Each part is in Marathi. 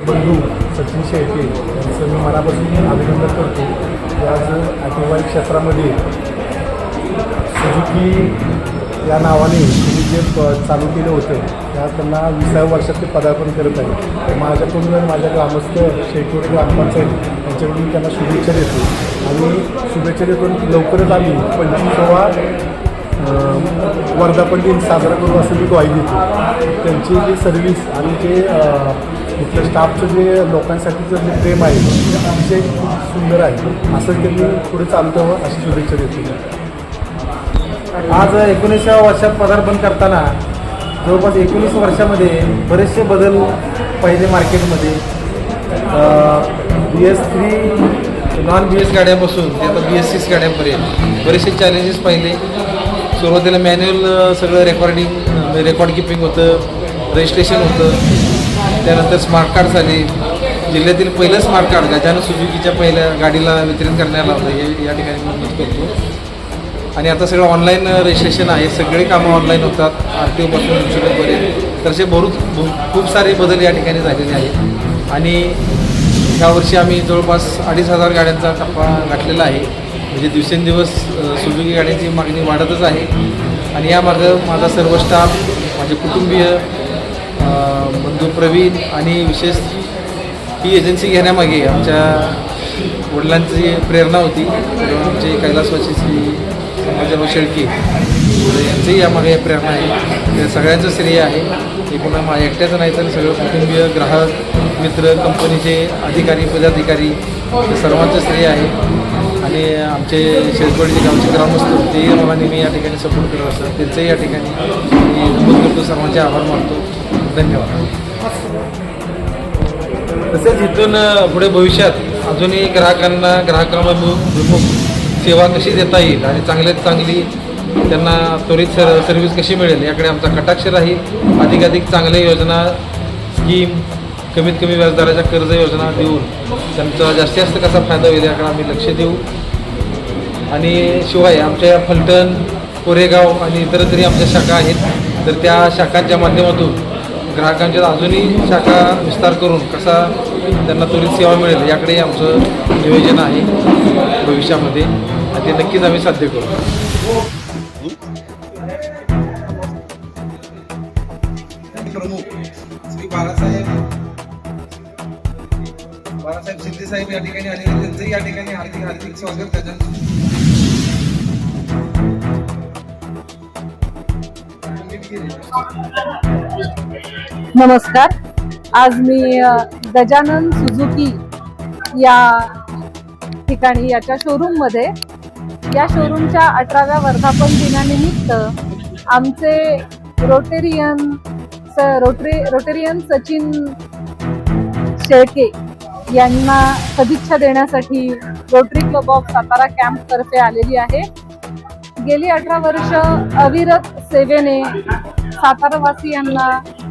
बंधू सचिन शेळके यांचं मी मनापासून अभिनंदन करतो की आज ऑटोमोबाईल क्षेत्रामध्ये सुझुकी या नावाने तुम्ही जे चालू केलं होतं त्या त्यांना 20व्या वर्षात ते पदार्पण करत आहे. माझ्याकडून माझ्या ग्रामस्थ शेळकेवाडी ग्रामपंचायत यांच्याकडून मी त्यांना शुभेच्छा देतो आणि शुभेच्छा देतो लवकरच आम्ही 25वा वर्धापन दिन साजरा करू असं मी ग्वाही देतो. त्यांची जी सर्व्हिस आणि जे इथलं स्टाफचं जे लोकांसाठीचं जे प्रेम आहे ते अतिशय खूप सुंदर आहे. असं त्यांनी पुढे चालू ठेवावं अशी शुभेच्छा देतो. आज 19व्या वर्षात पदार्पण करताना जवळपास 19 वर्षामध्ये बरेचसे बदल पाहिले मार्केटमध्ये. BS3 नॉन BS गाड्यापासून ते आता BS6 गाड्यांपर्यंत बरेचसे चॅलेंजेस पाहिले. सुरुवातीला मॅन्युअल सगळं रेकॉर्ड किपिंग होतं, रजिस्ट्रेशन होतं. त्यानंतर स्मार्ट कार्ड झाले. जिल्ह्यातील पहिलं स्मार्ट कार्ड गजानन सुझुकीच्या पहिल्या गाडीला वितरण करण्यात आलं होतं हे या ठिकाणी नमूद करतो. आणि आता सगळं ऑनलाईन रजिस्ट्रेशन आहे. सगळे कामं ऑनलाईन होतात RTOपासून इन्शुरन्सपर्यंत. तर असे खूप सारे बदल या ठिकाणी झालेले आहेत. आणि यावर्षी आम्ही जवळपास 2,500 गाड्यांचा टप्पा गाठलेला आहे. म्हणजे दिवसेंदिवस सुझुकी गाड्यांची मागणी वाढतच आहे. आणि यामार्गं माझा सर्व स्टाफ, माझे कुटुंबीय, बंधू प्रवीण आणि विशेष ही एजन्सी घेण्यामागे आमच्या वडिलांची प्रेरणा होती. आमचे कैलासवासी श्री संभाजीराव शेळके यांचंही यामागे प्रेरणा आहे. त्या सगळ्यांचं श्रेय आहे. हे पुन्हा माझ्या एकट्याचं नाही तर सगळं कुटुंबीय, ग्राहक, मित्र, कंपनीचे अधिकारी, पदाधिकारी हे सर्वांचं श्रेय आहे. आणि आमचे शेळकेवाडीचे गावचे ग्रामस्थ तेही मला नेहमी या ठिकाणी सपोर्ट करत असतात. त्यांचंही या ठिकाणी मी नमूद करतो. सर्वांचे आभार मानतो. धन्यवाद. तसेच इथून पुढे भविष्यात अजूनही ग्राहकांविमुख सेवा कशी देता येईल आणि चांगल्यात चांगली त्यांना त्वरित सर्व्हिस कशी मिळेल याकडे आमचा कटाक्ष राहील. अधिकाधिक चांगल्या योजना, स्कीम, कमीत कमी व्याजदराच्या कर्ज योजना देऊन त्यांचा जास्तीत जास्त कसा फायदा होईल याकडे आम्ही लक्ष देऊ. आणि शिवाय आमच्या फलटण, कोरेगाव आणि इतरतरी आमच्या शाखा आहेत. तर त्या शाखांच्या माध्यमातून ग्राहकांच्या अजूनही शाखा विस्तार करून कसा त्यांना त्वरित सेवा मिळेल याकडे आमचं नियोजन आहे भविष्यामध्ये. आणि ते नक्कीच आम्ही साध्य करू. प्रमुख श्री बाळासाहेब शिंदे साहेब या ठिकाणी आलेले, त्यांचंही या ठिकाणी हार्दिक स्वागत. त्याच्यानंतर नमस्कार. आज मी गजानन सुझुकी या ठिकाणी याच्या शोरूममध्ये या शोरूमच्या 18व्या वर्धापन दिनानिमित्त आमचे रोटेरियन सचिन शेळके यांना सदिच्छा देण्यासाठी rotary club of Satara camp तर्फे आलेली आहे. गेली 18 वर्ष अविरत सेवेने सातारावासियांना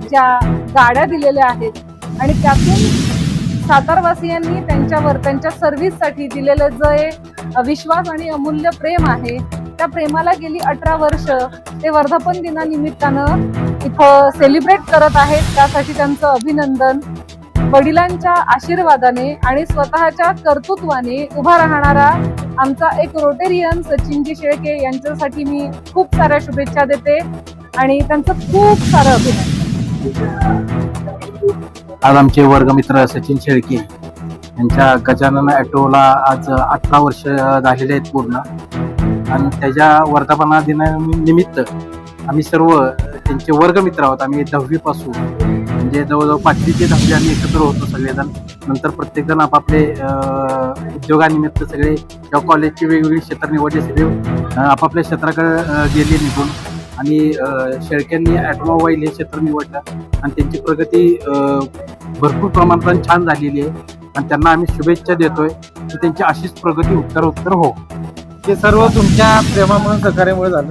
ज्या गाड्या दिलेल्या आहेत आणि त्यातून सातारवासियांनी त्यांच्या सर्व्हिससाठी दिलेलं जे विश्वास आणि अमूल्य प्रेम आहे त्या प्रेमाला गेली 18 वर्ष ते वर्धापन दिनानिमित्तानं इथं सेलिब्रेट करत आहेत. त्यासाठी त्यांचं अभिनंदन. वडिलांच्या आशीर्वादाने आणि स्वतःच्या कर्तृत्वाने उभा राहणारा आमचा एक रोटेरियन सचिनजी शेळके यांच्यासाठी मी खूप साऱ्या शुभेच्छा देते आणि त्यांचं खूप सारं अभिनंदन. आज आमचे वर्गमित्र सचिन शेळके यांच्या गजानन ॲटोला आज 18 वर्ष झालेले आहेत पूर्ण. आणि त्याच्या वर्धापना दिनानिमित्त आम्ही सर्व त्यांचे वर्गमित्र आहोत. आम्ही 10वी पासून म्हणजे जवळजवळ 5वी ते 10वी आम्ही एकत्र होतो सगळेजण. नंतर प्रत्येकजण आपापले उद्योगानिमित्त सगळे किंवा कॉलेजची वेगवेगळी क्षेत्र निवडले, सगळे आपापल्या क्षेत्राकडे गेले निघून. आणि शेळक्यांनी ऑटोमोबाईल हे क्षेत्र निवडलं आणि त्यांची प्रगती भरपूर प्रमाणात छान झालेली आहे. आणि त्यांना आम्ही शुभेच्छा देतोय की त्यांची अशीच प्रगती उत्तर हो. ते सर्व तुमच्या प्रेमामुळे, सहकार्यामुळे झालं.